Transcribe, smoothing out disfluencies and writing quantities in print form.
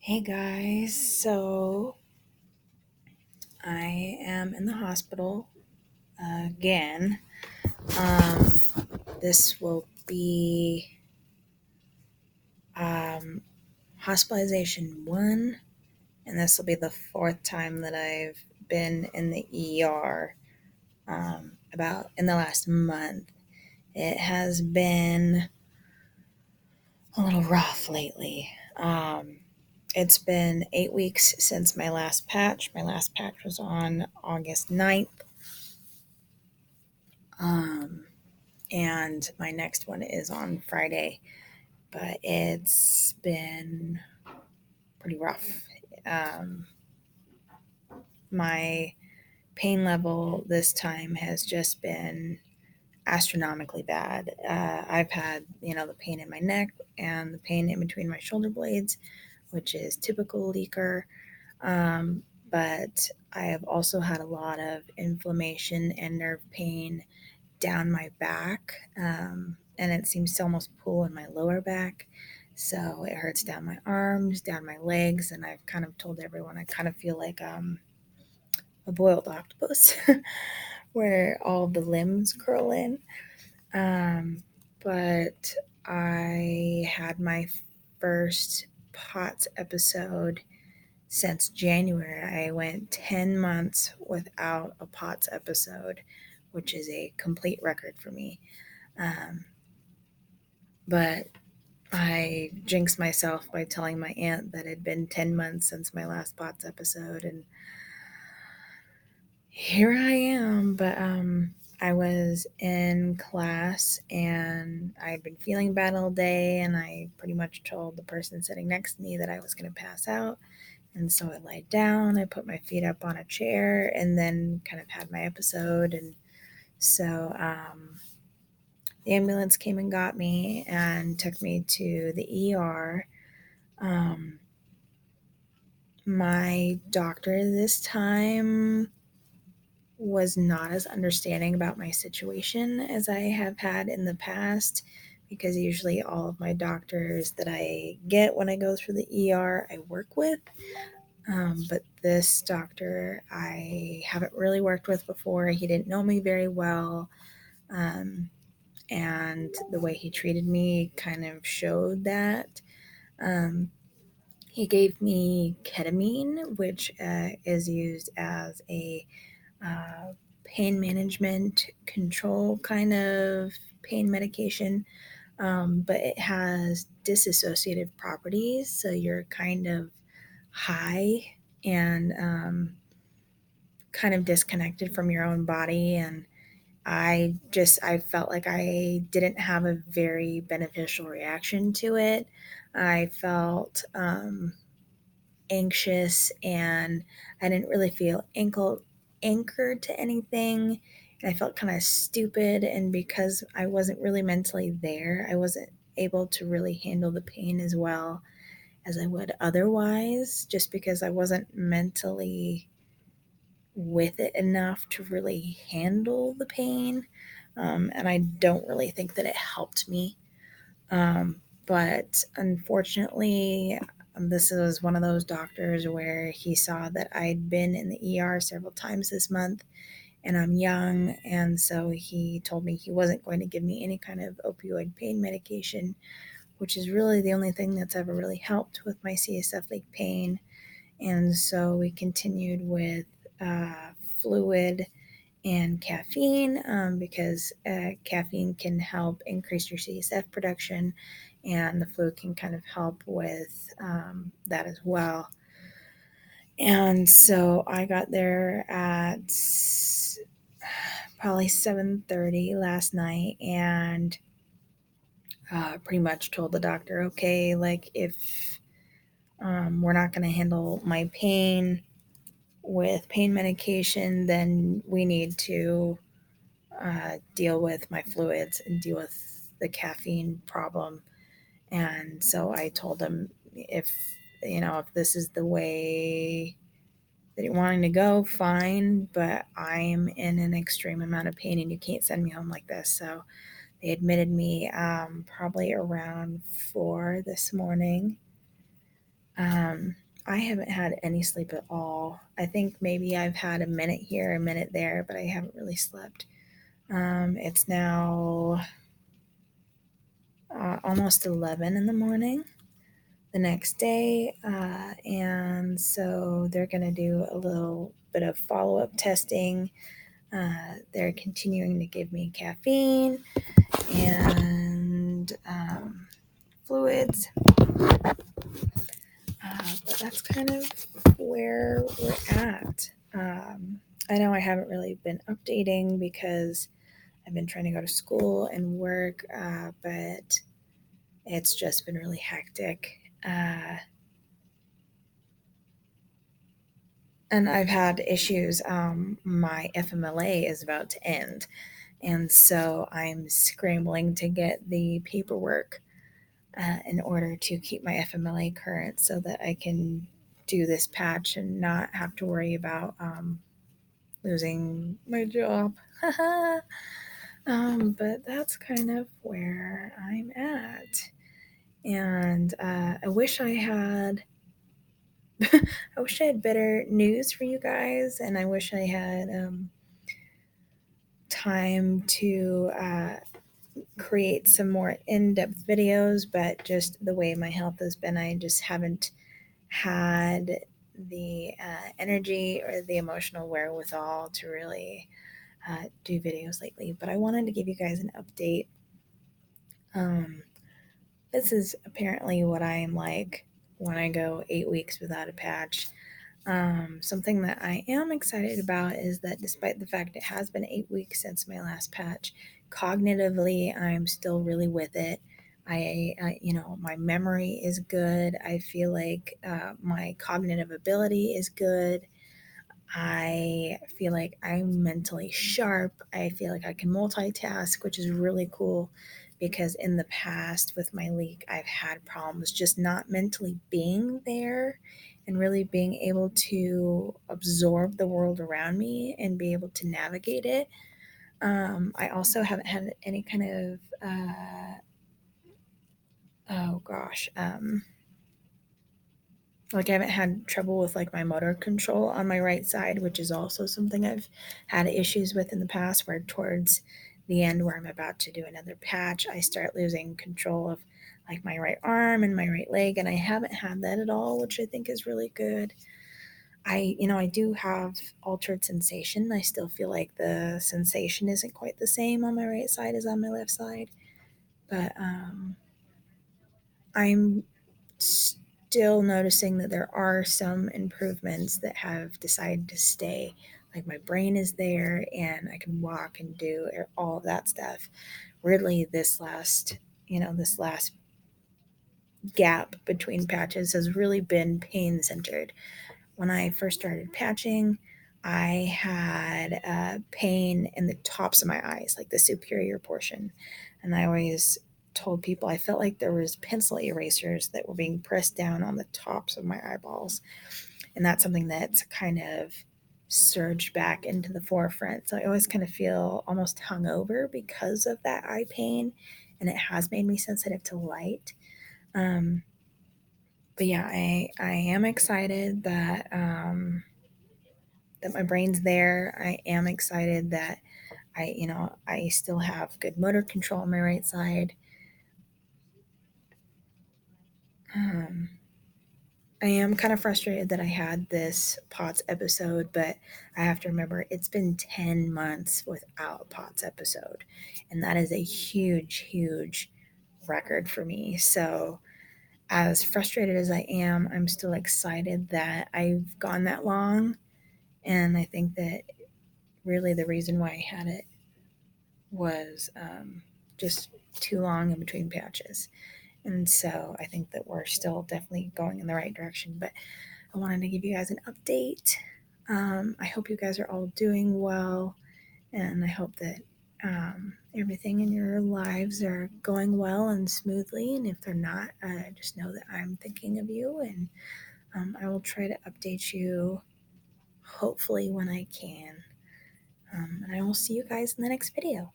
Hey guys, so I am in the hospital again. Um, this will be um, hospitalization one, and this will be the fourth time that I've been in the ER about in the last month. It has been a little rough lately. It's been 8 weeks since my last patch. My last patch was on August 9th. Um, and my next one is on Friday, but it's been pretty rough. Um, my pain level this time has just been astronomically bad. I've had, the pain in my neck and the pain in between my shoulder blades, which is typical leaker. But I have also had a lot of inflammation and nerve pain down my back, and it seems to almost pull in my lower back. So it hurts down my arms, down my legs, and I've kind of told everyone I kind of feel like a boiled octopus, where all the limbs curl in. Um, but I had my first POTS episode since January. I went 10 months without a POTS episode, which is a complete record for me. Um, but I jinxed myself by telling my aunt that it had been 10 months since my last POTS episode, and here I am. But I was in class and I had been feeling bad all day, and I pretty much told the person sitting next to me that I was going to pass out. And so I laid down, I put my feet up on a chair, and then kind of had my episode. And so the ambulance came and got me and took me to the ER. Um, my doctor this time was not as understanding about my situation as I have had in the past, because usually all of my doctors that I get when I go through the ER I work with. But this doctor I haven't really worked with before. He didn't know me very well. Um, and the way he treated me kind of showed that. Um, he gave me ketamine, which is used as a uh, pain management control kind of pain medication, but it has dissociative properties. So you're kind of high and kind of disconnected from your own body. And I felt like I didn't have a very beneficial reaction to it. I felt anxious, and I didn't really feel anchored to anything. And I felt kind of stupid. And because I wasn't really mentally there, I wasn't able to really handle the pain as well as I would otherwise, just because I wasn't mentally with it enough to really handle the pain. And I don't really think that it helped me. But unfortunately, this was one of those doctors where he saw that I'd been in the ER several times this month and I'm young. And so he told me he wasn't going to give me any kind of opioid pain medication, which is really the only thing that's ever really helped with my CSF leak pain. And so we continued with fluid and caffeine, because caffeine can help increase your CSF production, and the fluid can kind of help with that as well. And so I got there at probably 7:30 last night, and pretty much told the doctor, okay, like if we're not going to handle my pain with pain medication, then we need to deal with my fluids and deal with the caffeine problem. And so I told him, if this is the way that you're wanting to go, fine, but I'm in an extreme amount of pain and you can't send me home like this. So they admitted me probably around 4 this morning. I haven't had any sleep at all. I think maybe I've had a minute here, a minute there, but I haven't really slept. It's now almost 11 in the morning the next day. And so they're going to do a little bit of follow up testing. They're continuing to give me caffeine and fluids. But that's kind of where we're at. I know I haven't really been updating because I've been trying to go to school and work, but it's just been really hectic. And I've had issues. My FMLA is about to end, and so I'm scrambling to get the paperwork in order to keep my FMLA current so that I can do this patch and not have to worry about losing my job. But that's kind of where I'm at. And I wish I had better news for you guys, and I wish I had time to create some more in-depth videos. But just the way my health has been, I just haven't had the energy or the emotional wherewithal to really do videos lately. But I wanted to give you guys an update. Um, this is apparently what I am like when I go 8 weeks without a patch. Something that I am excited about is that despite the fact it has been 8 weeks since my last patch, cognitively I'm still really with it. My memory is good. I feel like my cognitive ability is good. I feel like I'm mentally sharp. I feel like I can multitask, which is really cool because in the past with my leak, I've had problems just not mentally being there and really being able to absorb the world around me and be able to navigate it. I also haven't had any kind of, oh gosh, like I haven't had trouble with like my motor control on my right side, which is also something I've had issues with in the past, where towards the end where I'm about to do another patch, I start losing control of like my right arm and my right leg, and I haven't had that at all, which I think is really good. I do have altered sensation. I still feel like the sensation isn't quite the same on my right side as on my left side, but I'm still noticing that there are some improvements that have decided to stay. Like my brain is there and I can walk and do all of that stuff. Really, this last gap between patches has really been pain centered. When I first started patching, I had pain in the tops of my eyes, like the superior portion. And I always told people I felt like there was pencil erasers that were being pressed down on the tops of my eyeballs. And that's something that's kind of surged back into the forefront. So I always kind of feel almost hungover because of that eye pain. And it has made me sensitive to light. Um, but yeah, I am excited that my brain's there. I am excited that I still have good motor control on my right side. Um, I am kind of frustrated that I had this POTS episode, but I have to remember it's been 10 months without a POTS episode, and that is a huge, huge record for me. So, as frustrated as I am, I'm still excited that I've gone that long, and I think that really the reason why I had it was just too long in between patches. And so I think that we're still definitely going in the right direction. But I wanted to give you guys an update. I hope you guys are all doing well. And I hope that everything in your lives are going well and smoothly. And if they're not, just know that I'm thinking of you. And I will try to update you hopefully when I can. And I will see you guys in the next video.